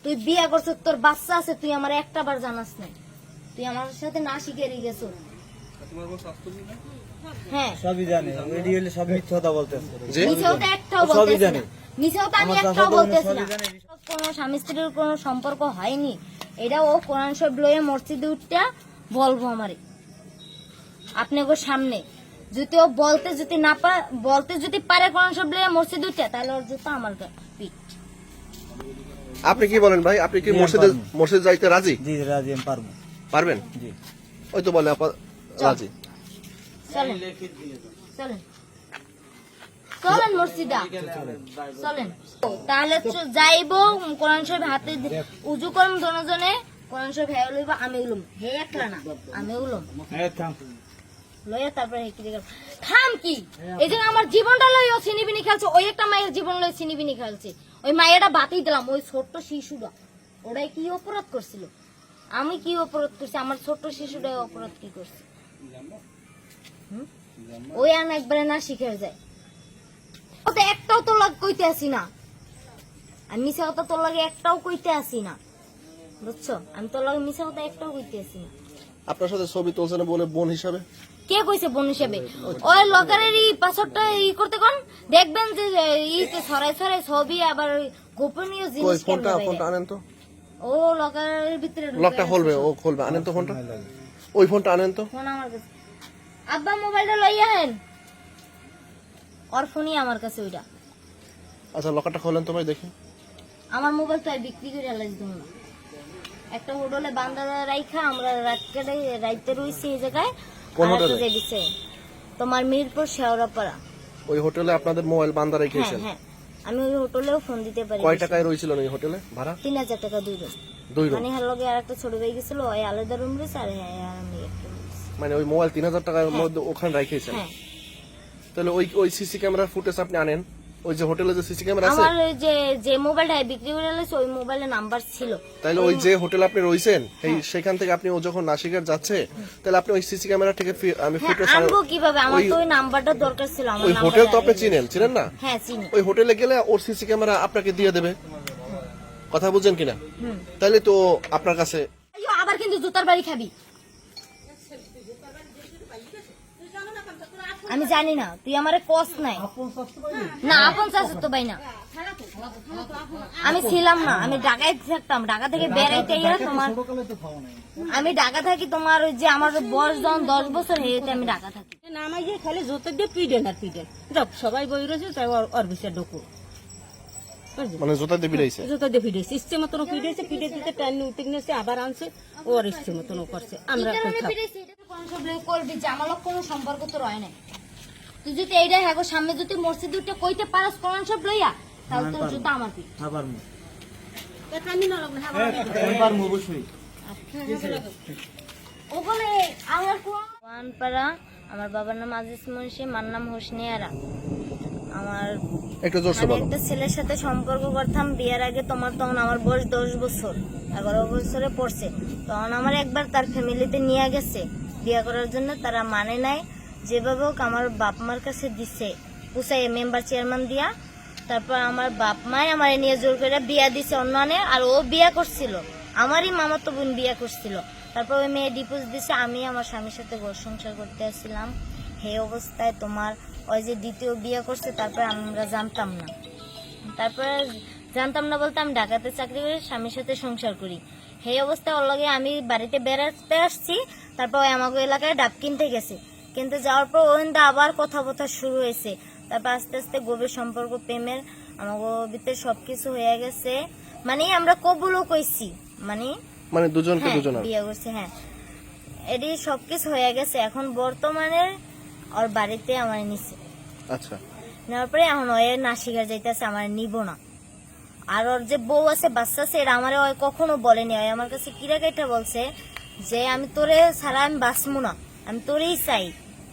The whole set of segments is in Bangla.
তুই বিয়ে করছিস, তোর বাচ্চা আছে, তুই আমার একটা বার জানাস নাই, তুই আমার সাথে না শিখেরই গেছো। হ্যাঁ সবই জানে, এডি হলে সব মিথ্যা কথা বলতেছে। মিছেও তো একটাও সবই বলতেছি জানে। না, মিছেও তো আমি আমার একটাও চাচা তো বলতেছি না। সবই জানে। কোনো স্বামী স্ত্রীর কোনো সম্পর্ক হয়নি, এটা ও কোরআন শরীফ লয়ে মসজিদে উঠটা বলবো আমারে আপনাদের সামনে। যদি ও বলতে যদি পারে কোরআন শরীফ লয়ে মসজিদে উঠটা, তাহলে ওর জুতা আমার পিঠ। আপনি কি বলেন ভাই, আপনি কি মসজিদ যাইতে রাজি? জি রাজি, আমি পারবো। পারবেন? জি ওই তো বলে আপা রাজি। চলেন চলেন চলেন মসজিদে চলেন। তাহলে যাইবো, কোরআন শরীফ হাতে উজু করম, দনজনে কোরআন শরীফ হে লইব, আমি উলুম, হে একলা না আমি উলুম লইয়া তারপরে হে কি থাম কি। এই যে আমার জীবনটা লই ও চিনিবিনি খেলছে, ওই একটা মায়ের জীবন লই চিনিবিনি খেলছে। ওই মায়েরটা বাতি দিলাম, ওই ছোট্ট শিশুটা ওরাই কি অপরাধ করছিল? আমি কি অপরাধ করছি? আমার ছোট্ট শিশুটা অপরাধ কি করছে? ওই আর একবারে না শিখে যায়। ও তো একটাও তোর লাগে কইতে আসি না, আমি মিশা কথা তোর লাগে একটাও কইতে আসি না, বুঝছো? আমি তোর লাগে মিশা কথা একটাও কইতে আসি না। আপনার সাথে ছবি তুলছে না বলে বোন হিসাবে? কে কইছে বোন হিসেবে? ওই লকারের পাসওয়ার্ডটা করতে কোন দেখবেন যে ইতে ছড়াই ছড়াই ছবি, আবার গোপনীয় ওই জিনিস। ফোনটা আনেন তো। ও লকারের ভিতরে লকটা খুলবে, ও খুলবে, আনেন তো ফোনটা। ওই ফোনটা আনেন তো। ফোন আমার কাছে। আব্বা মোবাইলটা লইয়া হেন, ওর ফোনই আমার কাছে ওইটা। আচ্ছা লকটা খুলেন তো ভাই দেখি। আমার মোবাইল তো আর বিক্রি করে আলাদা দিব না। একটা হোটেলে বান্দা রাইখা আমরা রাইতে রইছি এই জায়গায়। কোন আর একটা হোটেলে? যে দিছে তোমার মিরপুর শেওড়াপাড়া। ওই হোটেলে আপনাদের মোবাইল বান্দা হ্যাঁ রেখেছেন? হ্যাঁ, আমি ওই হোটেলেও ফোন দিতে পারি। কয় টাকায় রয়েছিল ওই হোটেলে ভাড়া? 3000 টাকা দুইজন। 2 রুম। মানে হার লগে আর একটা ছোট ভাই গেছিল, ওই আলাদা রুম রয়েছে, আর হ্যাঁ আর আমি একটা room রইছি। মানে ওই মোবাইল 3000 টাকার মধ্যে ওখানে রেখেছেন? হ্যাঁ, তাহলে ওই সিসি ক্যামেরার ফুটেজ আপনি আনেন। ওই যে হোটেলে যে সিসি ক্যামেরা আছে, আমার ওই যে মোবাইলটা বিক্রি করে আলাইছে, ওই মোবাইলে নাম্বার ছিল। তাহলে ওই যে হোটেলে আপনি রইছেন সেখান থেকে আপনি ও যখন নাসিকের যাচ্ছে, তাহলে আপনি ওই সিসি ক্যামেরা থেকে আমি হ্যাঁ, ফুটেজ আনবো কিভাবে? আমার তো ওই নাম্বারটা দরকার ছিল। আমার ওই হোটেল তো আপনি চিনেন না? হ্যাঁ চিনি। ওই হোটেলে গেলে ওর সিসি ক্যামেরা আপনাকে দিয়ে দেবে, কথা বুঝছেন কিনা? তাহলে তো আপনার কাছে আইয়ো, আবার কিন্তু জুতার বাড়ি খাবি। আমি জানি না, তুই আমারে কষ্ট নাই না, আপন চাষ তো ভাই না। আমি ছিলাম না, আমি ঢাকায় থাকতাম, ঢাকা থেকে বেড়াইতে আইয়া তোমার, আমি ঢাকা থাকি তোমার ওই যে আমার বয়স যখন 10 বছর হয়েছে আমি ঢাকা থাকি। নামাই গিয়ে খালি জোতে দিয়ে পিডেন আর পিডেন, যাক সবাই বই রয়েছে, তাই ওর বিষয়ে ঢুকো মানে জোতা দিয়ে বিলাইছে? জোতা দিয়ে পিডেছে, ইচ্ছে মতন পিডেছে, পিডে দিতে টাইম উঠে নিয়েছে, আবার আনছে, ওর ইচ্ছে মতন করছে। আমরা করবি যে আমার লোক কোনো সম্পর্ক তো রয় নাই। তুই যদি এইটাই হ্যাঁ সামনে যদি মসজিদ উঠে কইতে পারস কোরআন সব লইয়া, তাহলে তোর জুতা আমার পিঠ। হ্যাঁ পারবো, আমি না লাগবে, আমি পারবো অবশ্যই। ওখানে আমার কোরআনপাড়া, আমার বাবার নাম আজিজ মুন্সি, মার নাম হোসনিয়ারা। আমার একটু জোরসে আমি বলো। একটা ছেলের সাথে সম্পর্ক করতাম বিয়ের আগে। তোমার তখন আমার বয়স 10 বছর, 11 বছরে পড়ছে। তখন আমার একবার তার ফ্যামিলিতে নিয়ে গেছে বিয়ে করার জন্য, তারা মানে নাই। যেভাবে হোক আমার বাপ মার কাছে দিচ্ছে পুষাই, মেম্বার চেয়ারম্যান দিয়া। তারপর আমার বাপ মাই আমার নিয়ে জোর করে বিয়া দিছে অন্যান্য, আর ও বিয়া করছিল, আমারই মামাতো বোন বিয়া করছিল। তারপর ওই মেয়ে ডিভোর্স দিছে। আমি আমার স্বামীর সাথে ঘর সংসার করতে আসছিলাম। সেই অবস্থায় তোমার ওই যে দ্বিতীয় বিয়ে করছে, তারপর আমরা জানতাম না। তারপরে জানতাম না বলতে আমি ঢাকাতে চাকরি করি, স্বামীর সাথে সংসার করি। সেই অবস্থায় ওর লগে আমি বাড়িতে বেড়াতে আসছি। তারপর ওই আমাকে এলাকায় ডাব কিনতে গেছে, কিন্তু যাওয়ার পর ওইন্দা আবার কথা শুরু হয়েছে। তারপর আস্তে আস্তে গভীর সম্পর্ক, প্রেমের আমাকে ভিতরে সবকিছু হয়ে গেছে। মানে আমরা কবুলও কইছি, মানে দুজনকে হ্যাঁ, দুজন বিয়ে করছে। হ্যাঁ, এটি সবকিছু হয়ে গেছে। এখন বর্তমানে ওর বাড়িতে আমার নিছে। আচ্ছা, নেওয়ার পরে এখন ওই নাসিকা যাইতেছে, আমার নিব না। আর ওর যে বউ আছে, বাচ্চা আছে, এটা আমার ওই কখনো বলেনি। ওই আমার কাছে কিরা কাইটা বলছে যে আমি তোরে ছাড়া আমি বাঁচবো না, আমি তোরেই চাই।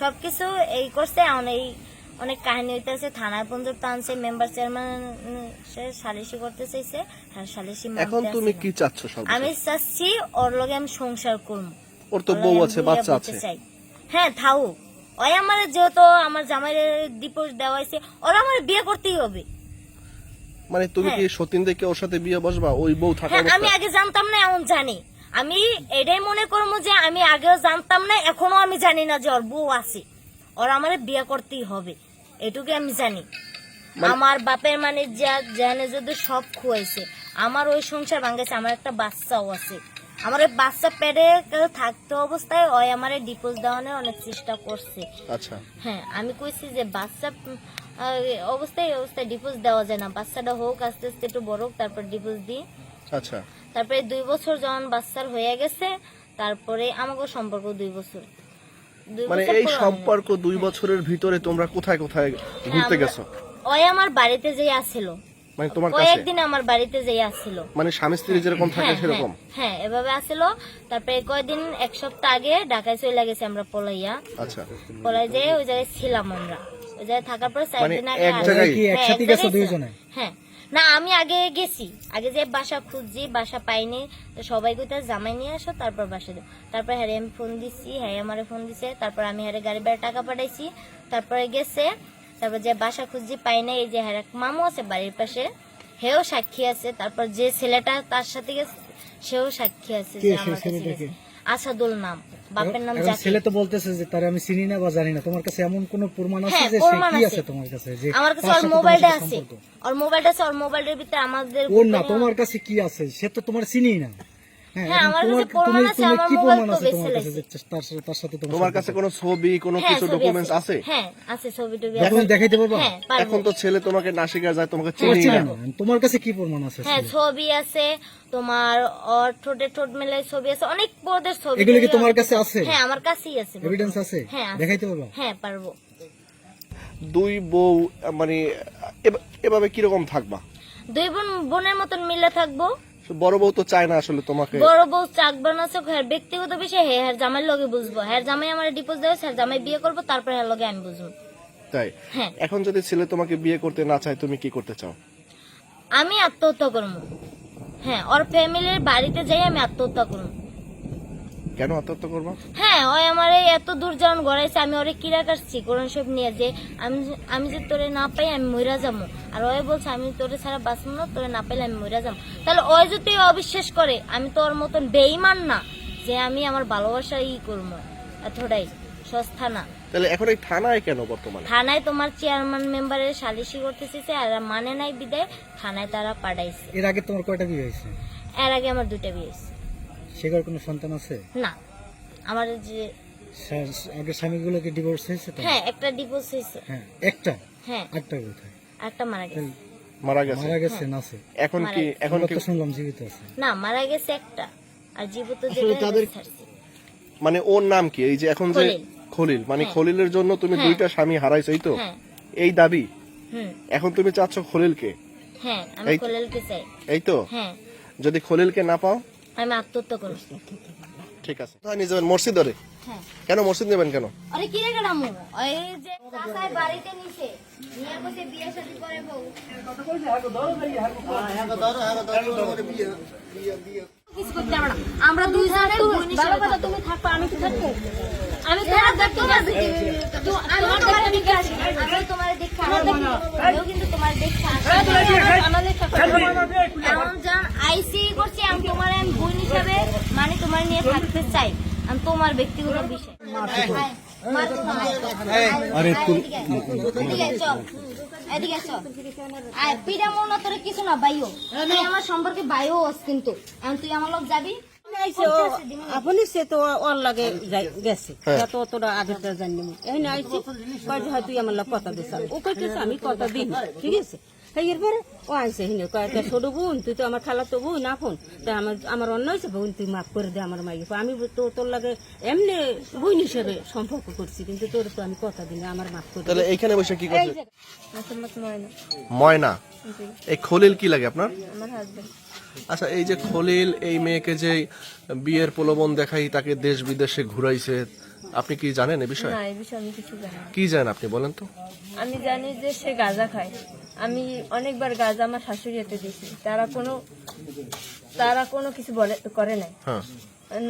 সবকিছু এই করছে। এখন এই অনেক কাহিনী হইতেছে, থানায় পর্যন্ত আনছে, মেম্বার চেয়ারম্যান সে সালিশি করতে চাইছে। হ্যাঁ, সালিশি এখন তুমি কি চাচ্ছ? আমি চাচ্ছি ওর লগে আমি সংসার করবো। ওর তো বউ আছে, বাচ্চা আছে। হ্যাঁ থাও, ওই আমার যেহেতু আমার জামাইয়ের ডিভোর্স দেওয়া হয়েছে, ওরা আমার বিয়ে করতেই হবে। মানে তুমি কি সতীন দেখে ওর সাথে বিয়ে বসবা ওই বউ থাকা হ্যাঁ, আমি অবস্থায়? আগে জানতাম না, এখন জানি। আমি এটাই মনে করবো যে আমি আগেও জানতাম না, এখনো আমি জানি না যে ওর বউ আছে, ওর আমার বিয়ে করতেই হবে, এটুকু আমি জানি। আমার বাপের মানে জানে যদি সব খুয়াইছে, আমার ওই সংসার ভাঙাইছে, আমার একটা বাচ্চাও আছে। আমার ওই বাচ্চা পেটে থাকতে অবস্থায় ওই আমার ডিপোজ দেওয়ানোর অনেক চেষ্টা করছে। আচ্ছা, হ্যাঁ, আমি কইছি যে বাচ্চা অবস্থায় ডিপোজ দেওয়া যায় না, বাচ্চাটা হোক আস্তে আস্তে একটু বড় হোক, তারপর ডিপোজ দিই। আচ্ছা, তারপরে 2 বছর যখন বাচ্চার হয়ে গেছে, তারপরে আমাকে সম্পর্ক 2 বছর। 2 মানে বছর এই পর সম্পর্ক 2 বছরের ভিতরে তোমরা কোথায় কোথায় ঘুরতে গেছো? ওই আমার বাড়িতে যেই আসছিল, মানে তোমার কাছে কয়েকদিন আমার বাড়িতে যেই আসছিল। মানে স্বামী স্ত্রী যেরকম থাকে হ্যাঁ, সেরকম? হ্যাঁ, এভাবে আসছিল। তারপরে কয়েকদিন, 1 সপ্তাহ আগে ঢাকায় চলে গেছি আমরা পলাইয়া। আচ্ছা, পলাই যে ওই জায়গায় ছিলাম আমরা, ওই জায়গায় থাকার পর 4 মানে দিন আগে এক জায়গায়? কি একসাথে গেছো দুইজনে? হ্যাঁ, না আমি আগে গেছি, আগে যে বাসা খুঁজছি, বাসা পাইনি, তো সবাই কইতে জামাই নিয়ে আসো, তারপর বাসা দেবো। তারপর হ্যাঁ আমি ফোন দিচ্ছি, হ্যাঁ আমারে ফোন দিছে, তারপর আমি হ্যাঁ গাড়ি ভাড়া টাকা পাঠাইছি, তারপরে গেছে। তারপর যে বাসা খুঁজছি পাই না, এই যে হ্যাঁ এক মামু আছে বাড়ির পাশে, হেও সাক্ষী আছে। তারপর যে ছেলেটা তার সাথে গেছে সেও সাক্ষী আছে যে আমার কাছে গেছে। আসাদুল নাম, বাপের নাম এখন জাকির। ছেলে তো বলতেছে যে তার আমি চিনি না বা জানি না, তোমার কাছে এমন কোন প্রমাণ আছে হ্যাঁ, যে সে প্রমাণ কি আছে। আছে তোমার কাছে? যে আমার কাছে তার ওর সাথে মোবাইলটা তোমার আছে, সম্পর্ক? ওর মোবাইলটা আছে, ওর মোবাইলের ভিতরে আমাদের ওর না, তোমার কাছে কি আছে? সে তো তোমার চিনি না। হ্যাঁ, হ্যাঁ, এখন আমার কাছে তোমার- প্রমাণ তুমি আছে, তুমি আমার কি মোবাইল প্রমাণ তো আছে বেঁচে তোমার কাছে যে লাগছে। তার সাথে তোমার তোমার কাছে কোনো ছবি কোনো হ্যাঁ, কিছু ছবি ডকুমেন্টস আছে? হ্যাঁ, আছে, ছবি টবি এখন আছে। দেখাইতে পারবা? হ্যাঁ, পারবো। এখন তো ছেলে তোমাকে না শিখা যায়, তোমাকে তোমার চিনি চিনি না। না, তোমার কাছে কি প্রমাণ আছে? হ্যাঁ, ছবি আছে তোমার, ওর ঠোঁটে ঠোঁট মেলায় ছবি আছে, অনেক পদের ছবি। এগুলো কি টবি তোমার অনেক কাছে আছে? হ্যাঁ, আমার কাছেই আছে। এভিডেন্স আছে? হ্যাঁ, আছে। দেখাইতে পারবা? হ্যাঁ, পারবো। 2 বউ মানে এভাবে কিরকম থাকবা? 2 বোনের মতন মিলে থাকবো। বড় বউ তো চায় না আসলে তোমাকে। বড় বউ চাকবার না চোখ, হ্যাঁ ব্যক্তিগত বিষয়, হ্যাঁ জামাই লগে বুঝবো, হ্যাঁ জামাই আমার ডিপোজ দেবে, হ্যাঁ জামাই বিয়ে করবো, তারপরে হ্যাঁ লগে আমি বুঝবো। তাই? হ্যাঁ, এখন যদি ছেলে তোমাকে বিয়ে করতে না চায় তুমি কি করতে চাও? আমি আত্মহত্যা করবো। হ্যাঁ, ওর ফ্যামিলির বাড়িতে যাই আমি আত্মহত্যা করবো। কেন আত্মহত্যা করবা? হ্যাঁ, ওই আমার এত দূর যখন গড়াইছে, আমি ওরে কিরা কাটছি কোরআন শরীফ নিয়ে, যে আমি যে তোরে না পাই আমি মইরা যাবো, আর ওই বলছে আমি তোরে ছাড়া বাঁচবো না, তোরে না পাইলে আমি মইরা যাবো। তাহলে ওই যদি অবিশ্বাস করে, আমি তো ওর মতন বেঈমান না যে আমি আমার ভালোবাসা করবো, এতটাই সস্তা না। তাহলে এখন এই থানায় কেন বর্তমানে? থানায় তোমার চেয়ারম্যান মেম্বারের সালিশি করতেছে, আর মানে নাই বিদায় থানায় তারা পাঠাইছে। এর আগে তোমার কয়টা বিয়ে হয়েছে? এর আগে আমার 2টা বিয়ে হয়েছে। সেটার কোনো সন্তান আছে? না, আমার যে আগের স্বামীগুলোকে ডিভোর্স হয়েছে তো? হ্যাঁ, একটা ডিভোর্স হয়েছে। হ্যাঁ, একটা। হ্যাঁ, আটটা কোথায়? একটা মারা গেছে। মারা গেছে? মারা গেছে না আছে? এখন কি এখন আমরা কি তো শুনলাম জীবিত আছে। না, মারা গেছে একটা, আর জীবিত যেটা ছাড়ছে। মানে ওর নাম কি? এই যে এখন যে খলিল। খলিল, মানে হ্যাঁ। খলিলের জন্য তুমি হ্যাঁ। 2টা স্বামী হারাইছো, এই তো? হ্যাঁ, এই দাবি হুম, এখন তুমি চাচ্ছ খলিলকে, হ্যাঁ, আমি এই- খলিলকে চাই। এই তো? হ্যাঁ, যদি খলিলকে না পাও আমি আত্মহত্যা করব। ঠিক আছে। কোথায় নিয়ে যাবেন? মসজিদ ধরে? হ্যাঁ, কেন মসজিদ নেবেন কেন? আরে কি রে রামু, ওই যে চাচাই বাড়িতে নিছে, নিয়ে বসে বিয়ে শাদী করে বউ। কিছু করতে পারবে না। আমরা দুইজনে বোন হিসেবে তুমি থাকো, আমি তো থাকবো, আমি তোমার দেখতে যাচ্ছি, আমি তোমার দিকে আসি, আমি তোমার দেখতে আমিও কিন্তু তোমার দেখতে এমন যান আইসি করছি, আমি তোমার আমি বোন হিসাবে মানে তোমার নিয়ে থাকতে চাই, আমি তোমার ব্যক্তিগত বিষয়। আরে এদিকে চল, আয় পিড়া মনে তোর কিছু না বাইও, তুই আমার সম্পর্কে বাইও আস, কিন্তু এখন তুই আমার লোক যাবি। আপনি সে তো ওর লাগে গেছে, তো অতটা আগেরটা জানি এখানে আইসি, কয় হয় তুই আমার লোক কথা দিস, ও কইতেছে আমি কথা দিই, ঠিক আছে। এরপরে ও আইসে হিনে কয়েকটা ছোট বোন, তুই তো আমার খালা তো বোন আপন, তাই আমার অন্য হয়েছে বোন, তুই মাফ করে দে আমার মাইকে, আমি তো তোর লাগে এমনি বোন হিসেবে সম্পর্ক করছি, কিন্তু তোর তো আমি কথা দিই আমার মাফ করে দে। তাহলে এইখানে বসে কি করছে? ময়না। এই খলিল কি লাগে আপনার? আমার হাজবেন্ড। আচ্ছা, এই যে খলিল এই মেয়েকে যে বিয়ের প্রলোভন দেখাই তাকে দেশ বিদেশে ঘুরাইছে, আপনি কি জানেন এই বিষয়ে? না, এই বিষয়ে আমি কিছু জানি না। কি জানেন আপনি বলেন তো? আমি জানি যে সে গাঁজা খায়, আমি অনেকবার গাঁজা আমার শাশুড়ি হাতে দিয়েছি, তারা কোনো কিছু করে নাই। হ্যাঁ,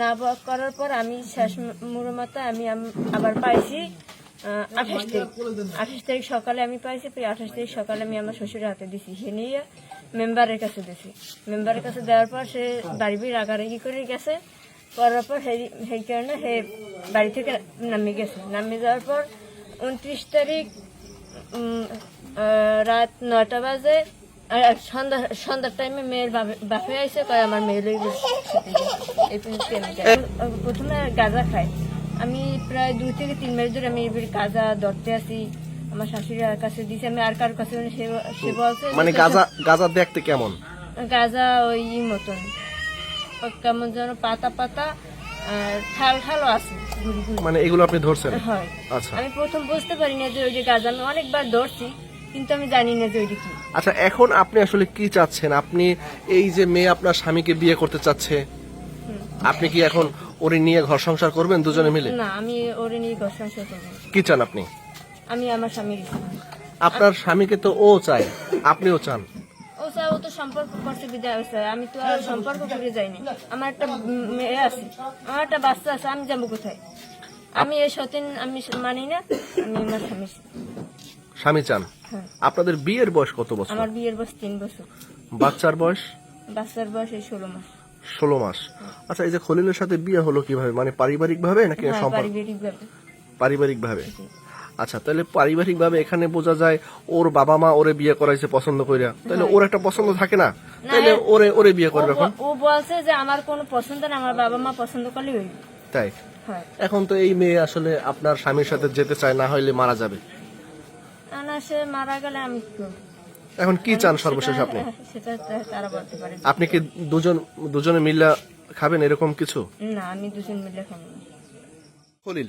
না করার পর আমি শেষ মুহূর্তে আমি আবার পাইছি, 28 তারিখ সকালে আমি পাইছি, 28 তারিখ সকালে আমি আমার শ্বশুরের হাতে দিছি, সে নিয়ে মেম্বারের কাছে দিছি। মেম্বারের কাছে দেওয়ার পর সে বাড়ি রাগারাগি করে গেছে, করার পর সেই কারণে সে বাড়ি থেকে নামিয়ে গেছে। নামিয়ে যাওয়ার পর 29 তারিখ রাত 9টা বাজে সন্ধ্যার টাইমে মেয়ের বাপে আইসে কয় আমার মেয়ে লই এই প্রথমে গাঁজা খায়। আমি প্রায় 2 থেকে 3 মাস ধরে আমি এবার গাঁজা ধরতে আসি, আমার শাশুড়ির কাছে দিছি, আমি আর কার কাছে সে বলছে মানে গাঁজা দেখতে কেমন? গাঁজা ওই মতন কেমন যেন পাতা পাতা আর ঠাল ঠালও আছে ঘুরি ঘুরি। মানে এগুলো আপনি ধরছেন? হয়। আচ্ছা, আমি প্রথম বুঝতে পারি না যে ওই যে গাঁজা, আমি অনেকবার ধরছি কিন্তু আমি জানি না যে ওইটা কি। আচ্ছা, এখন আপনি আসলে কি চাচ্ছেন? আপনি এই যে মেয়ে আপনার স্বামীকে বিয়ে করতে চাচ্ছে, আপনি কি এখন ওরে নিয়ে ঘর সংসার করবেন দুজনে মিলে? না, আমি ওরে নিয়ে ঘর সংসার করবো না। কি চান আপনি? আমি আমার স্বামীর ইচ্ছা। আপনার স্বামীকে তো ও চায়, আপনিও চান। ও স্যার, ও তো সম্পর্ক করছে বিদায় হয়েছে, আমি তো আর সম্পর্ক করে যাইনি। আমার একটা মেয়ে আছে, আমার একটা বাচ্চা আছে, আমি যাবো কোথায়? আমি এই সতীন আমি মানি না, আমি আমার স্বামী চান। হ্যাঁ। আপনাদের বিয়ের বয়স কত বছর? আমার বিয়ের বয়স 3 বছর, বাচ্চার বয়স? বাচ্চার বয়স এই 16 মাস। 16 মাস। আচ্ছা, এই যে খলিলের সাথে বিয়ে হলো কিভাবে? মানে পারিবারিক ভাবে নাকি হ্যাঁ, সম্পর্ক? পারিবারিকভাবে। পারিবারিক ভাবে। আচ্ছা, তাহলে পারিবারিক ভাবে এখানে বোঝা যায় ওর বাবা মা ওরে বিয়ে করাইছে পছন্দ কইরা, তাহলে ওর একটা পছন্দ থাকে না, তাহলে ওরে বিয়ে করবে এখন? ও বলছে যে আমার কোনো পছন্দ না, আমার বাবা মা পছন্দ করলে হইবে। তাই? হয়। এখন তো এই মেয়ে আসলে আপনার স্বামীর সাথে যেতে চায়, না হইলে মারা যাবে। না, সে মারা গেলে আমি কি করব? এখন কি চান সর্বশেষ আপনি? সেটা তারা বলতে পারে। আপনি কি দুজনে মিলে খাবেন এরকম কিছু? না, আমি দুজন মিলে খাবো না। খলিল,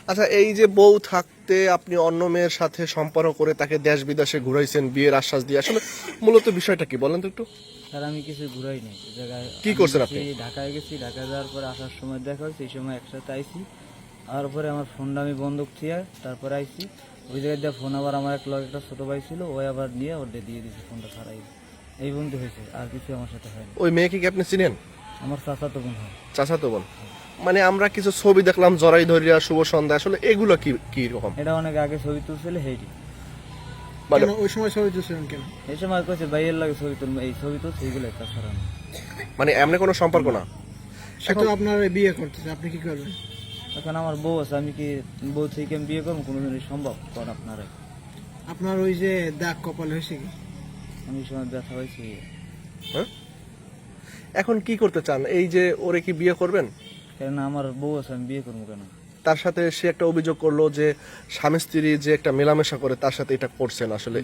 আচ্ছা, এই যে বউ থাকতে আপনি অন্য মেয়ের সাথে সম্পর্ক করে তাকে দেশ বিদেশে ঘুরাইছেন বিয়ের আশ্বাস দিয়ে, আসলে মূলত বিষয়টা কি বলেন তো একটু? স্যার আমি কিছু ঘুরাই নাই জায়গায়। কি করছেন আপনি? ঢাকায় গেছি, ঢাকায় যাওয়ার পরে আসার সময় দেখা হয়েছে, এই সময় একসাথে আইছি। আর পরে আমার ফোনটা আমি বন্ধক থিয়া তারপরে আইছি। ওই জায়গায় দিয়ে ফোন আবার আমার একটা ছোট ভাই ছিল, ওই আবার নিয়ে ওর দিয়ে দিয়েছে ফোনটা ছাড়াই। এই বন্ধু হয়েছে, আর কিছু আমার সাথে হয়নি। ওই মেয়েকে কি আপনি চিনেন? আমার চাচাতো বোন হয়। চাচাতো বোন? মানে আমরা কিছু ছবি দেখলাম, জরাই ধরিয়া, শুভ সন্ধ্যা, আসলে এগুলো কি রকম? এটা অনেক আগে ছবি তুলছিল হেইটি। মানে ওই সময় ছবি তুলছিলেন কেন? এই সময় কইছে ভাইয়ের লাগে ছবি তুল, এই ছবি তুলছে এইগুলো তাছাড়া না। মানে এমনি কোনো সম্পর্ক না? সে তো আপনার বিয়ে করতেছে, আপনি কি করবেন? এখন আমার বউ আছে, আমি কি বউ থেকে আমি বিয়ে করবো? কোনোদিনই সম্ভব করেন আপনারা? আপনার ওই যে দাগ কপাল হয়েছে কি? আমি এই সময় ব্যথা হয়েছি। হ্যাঁ? এখন কি করতে চান? এই যে ওরে কি বিয়ে করবেন? কেন আমার বউ আছে, আমি বিয়ে করবো কেন? তার সাথে সে একটা অভিযোগ করলো যে স্বামী স্ত্রী যে একটা মেলামেশা করে তার সাথে এটা করছেন, আসলে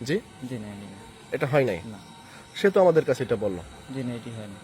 জি জি না, এটা হয় নাই? না। সে তো আমাদের কাছে এটা বললো। জি না, এটি হয়নি।